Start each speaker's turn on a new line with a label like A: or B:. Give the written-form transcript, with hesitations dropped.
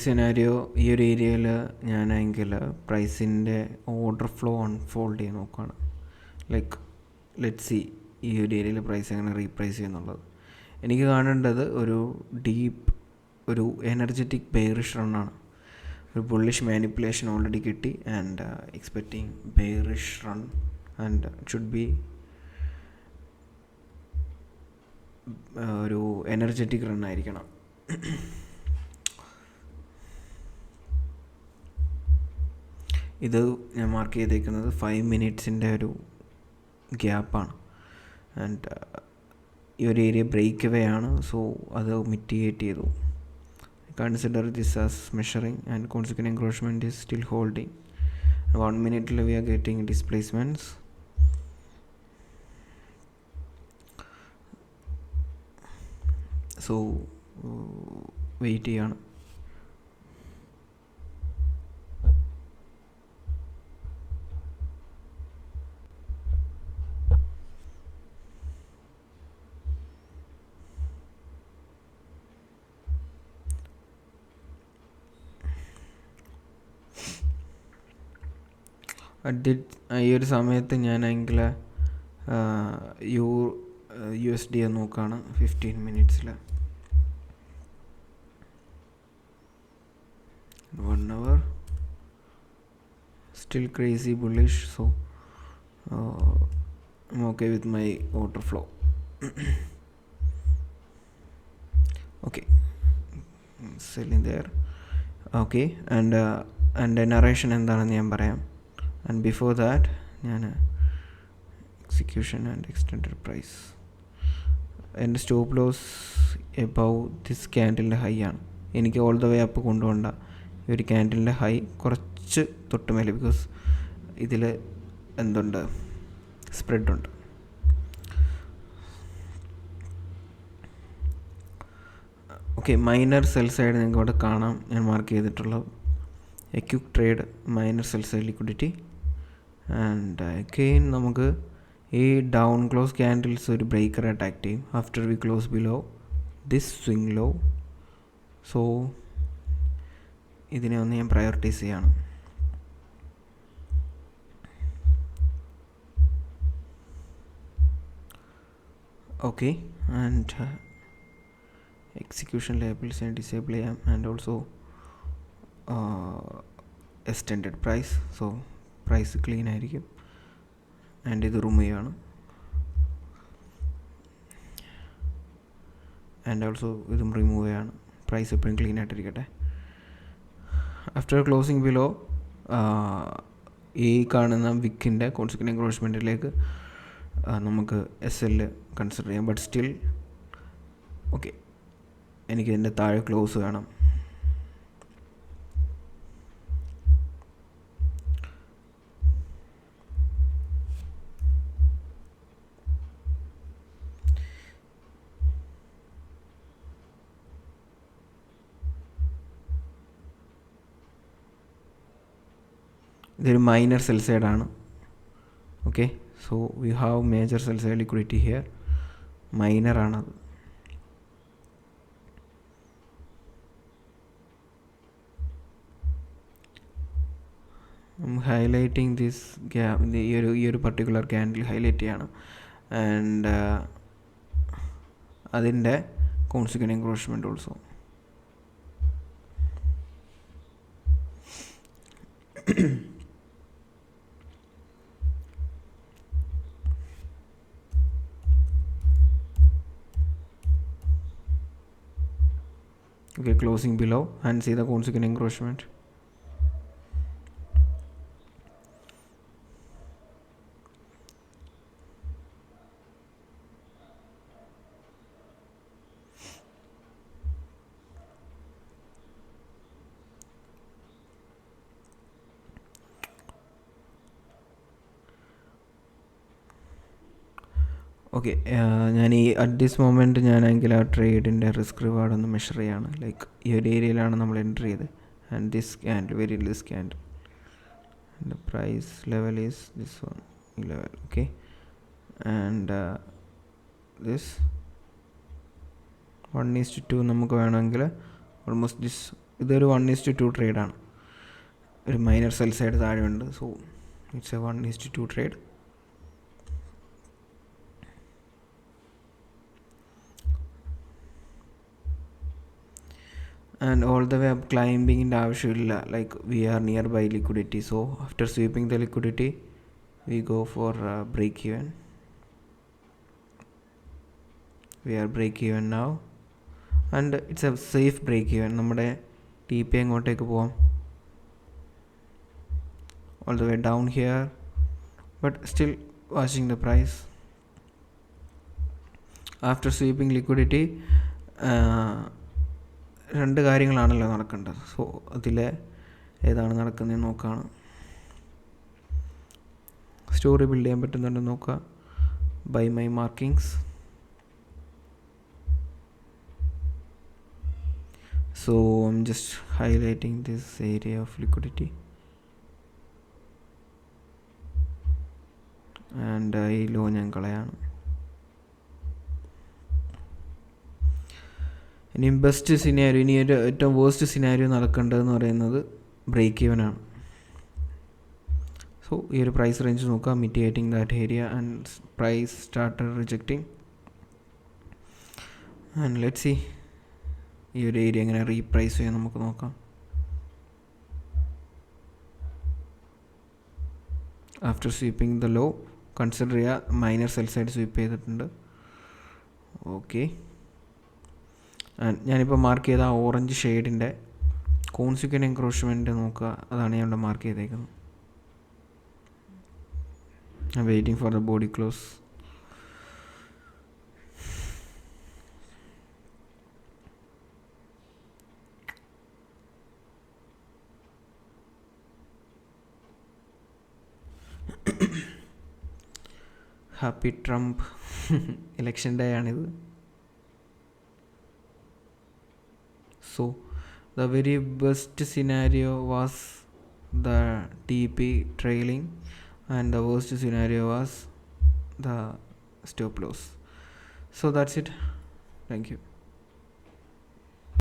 A: Scenario ഈ ഒരു ഏരിയയിൽ ഞാനെങ്കിൽ പ്രൈസിൻ്റെ ഓർഡർ ഫ്ലോ അൺഫോൾഡ് ചെയ്ത് നോക്കുകയാണ്. ലൈക്ക് ലെറ്റ് സി ഈ ഒരു ഏരിയയിൽ പ്രൈസ് എങ്ങനെ റീപ്രൈസ് ചെയ്യുന്നുള്ളത്. എനിക്ക് കാണേണ്ടത് ഒരു ഡീപ്പ് ഒരു എനർജറ്റിക് ബെയറിഷ് റണ്ണാണ്. ഒരു ബുള്ളിഷ് മാനിപ്പുലേഷൻ ഓൾറെഡി കിട്ടി and expecting bearish run and it should be ഒരു എനർജറ്റിക് റൺ ആയിരിക്കണം. ഇത് ഞാൻ മാർക്ക് ചെയ്തേക്കുന്നത് 5 മിനിറ്റ്സിൻ്റെ ഒരു ഗ്യാപ്പാണ് ആൻഡ് ഈ ഒരു ഏരിയ ബ്രേക്ക് അവേ ആണ്. സോ അത് മിറ്റിഗേറ്റ് ചെയ്തു. Consider this as measuring and consequent encroachment is still holding. 1 മിനിറ്റിൽ we are getting displacements. So wait ചെയ്യാണ്. ഈ ഒരു സമയത്ത് ഞാനെങ്കിൽ USD നോക്കുകയാണ് 15 മിനിറ്റ്സിൽ. 1 hour still crazy bullish, so I'm okay with my order flow. Okay, selling there. Okay, and narration എന്താണെന്ന് ഞാൻ പറയാം. And before that ഞാൻ എക്സിക്യൂഷൻ ആൻഡ് എക്സ്റ്റൻഡഡ് പ്രൈസ്. എൻ്റെ സ്റ്റോപ്പ് ലോസ് എബവ് ദിസ് ക്യാൻഡിലിൻ്റെ ഹൈ ആണ്. എനിക്ക് ഓൾ ദ വേ അപ്പ് കൊണ്ടുപോകണ്ട. ഈ ഒരു ക്യാൻഡിലിൻ്റെ ഹൈ കുറച്ച് തൊട്ട് മേലെ, ബിക്കോസ് ഇതിൽ എന്തുണ്ട്, സ്പ്രെഡുണ്ട്. ഓക്കെ, മൈനർ സെൽ സൈഡ് നിങ്ങൾക്ക് ഇവിടെ കാണാം. ഞാൻ മാർക്ക് ചെയ്തിട്ടുള്ളത് a quick trade minor sell side liquidity. And again നമുക്ക് ഈ ഡൗൺ ക്ലോസ് ക്യാൻഡിൽസ് ഒരു ബ്രേക്കറായിട്ട് ആക്ട് ചെയ്യും after we close below this swing low. So ഇതിനെ ഒന്ന് ഞാൻ പ്രയോറിറ്റൈസ് ചെയ്യാണ്. ഓക്കെ, ആൻഡ് എക്സിക്യൂഷൻ ലേബിൾസ് ഞാൻ ഡിസേബിൾ ചെയ്യാം and also extended price. So price clean ആയിരിക്കും ആൻഡ് ഇത് റിമൂവ് ചെയ്യാണ്. ആൻഡ് ഓൾസോ ഇതും റിമൂവ് ചെയ്യാണ്. പ്രൈസ് എപ്പോഴും ക്ലീൻ ആയിട്ടിരിക്കട്ടെ. ആഫ്റ്റർ ക്ലോസിങ് ബിലോ ഈ കാണുന്ന വിക്കിൻ്റെ കോൺസിക്വന്റ് എൻക്രോച്ച്മെൻറ്റിലേക്ക് നമുക്ക് SL കൺസിഡർ ചെയ്യാം. ബട്ട് സ്റ്റിൽ ഓക്കെ, എനിക്കിതിൻ്റെ താഴെ ക്ലോസ് വേണം. ഇതൊരു മൈനർ സെൽ സൈഡാണ്. Okay, so we have major sell side liquidity here. മൈനറാണത്. ഹൈലൈറ്റിംഗ് ദിസ് ഗ്യാപ്പ്, ഈ ഒരു പർട്ടിക്കുലർ ക്യാൻഡിൽ ഹൈലൈറ്റ് ചെയ്യാണ്. ആൻഡ് അതിൻ്റെ consequent encroachment also. Okay, closing below and see the consequent encroachment. Okay, ഞാൻ ഈ അറ്റ് ദിസ് മൊമെൻറ്റ് ഞാനെങ്കിൽ ആ ട്രേഡിൻ്റെ റിസ്ക് റിവാർഡ് ഒന്ന് മെഷർ ചെയ്യാണ്. ലൈക്ക് ഈ ഒരു ഏരിയയിലാണ് നമ്മൾ എൻ്റർ ചെയ്തത്. And this candle, very this candle, the price level is this one level. Okay, and this 1:2 നമുക്ക് വേണമെങ്കിൽ ഓൾമോസ്റ്റ് ദിസ് ഇതൊരു 1:2 ട്രേഡാണ്. ഒരു മൈനർ സെൽ സൈഡ് താഴെയുണ്ട്. So it's a 1:2 trade. And all the way up climbing ആവശ്യമില്ല. Like we are nearby liquidity. So after sweeping the liquidity, we go for break even. We are break even now. And it's a safe break even. നമ്മുടെ TP അങ്ങോട്ടേക്ക് പോവാം. All the way down here. But still watching the price. After sweeping liquidity, രണ്ട് കാര്യങ്ങളാണല്ലോ നടക്കേണ്ടത്. So അതിലെ ഏതാണ് നടക്കുന്നതെന്ന് നോക്കുകയാണ്. Story build ചെയ്യാൻ പറ്റുന്നുണ്ടെന്ന് നോക്കുക. By my markings. So I am just highlighting this area of liquidity and ഈ ലോ ഞാൻ കളയാണ്. ഇനി ബെസ്റ്റ് സിനാരിയോ, ഇനി ഒരു ഏറ്റവും വേസ്റ്റ് സിനാരിയോ നടക്കേണ്ടതെന്ന് പറയുന്നത് ബ്രേക്ക് ഈവൻ ആണ്. സോ ഈ ഒരു പ്രൈസ് റേഞ്ച് നോക്കുക. Mitigating that area and price started rejecting. And let see ഈ ഒരു ഏരിയ എങ്ങനെ റീപ്രൈസ് ചെയ്യാൻ നമുക്ക് നോക്കാം. After sweeping the low consider ചെയ്യുക. മൈനർ സെൽ സൈഡ് സ്വീപ്പ് ചെയ്തിട്ടുണ്ട്. ഓക്കെ, ഞാനിപ്പോൾ മാർക്ക് ചെയ്ത ആ ഓറഞ്ച് ഷെയ്ഡിൻ്റെ കോൺസിക്വൻ്റ് എൻക്രോച്ച്മെൻറ്റ് നോക്കുക. അതാണ് ഞാൻ ഇവിടെ മാർക്ക് ചെയ്തേക്കുന്നത്. I M waiting for the body close. Happy Trump. Election day ആണിത്. So the very best scenario was the TP trailing and the worst scenario was the stop loss. So that's it. Thank you.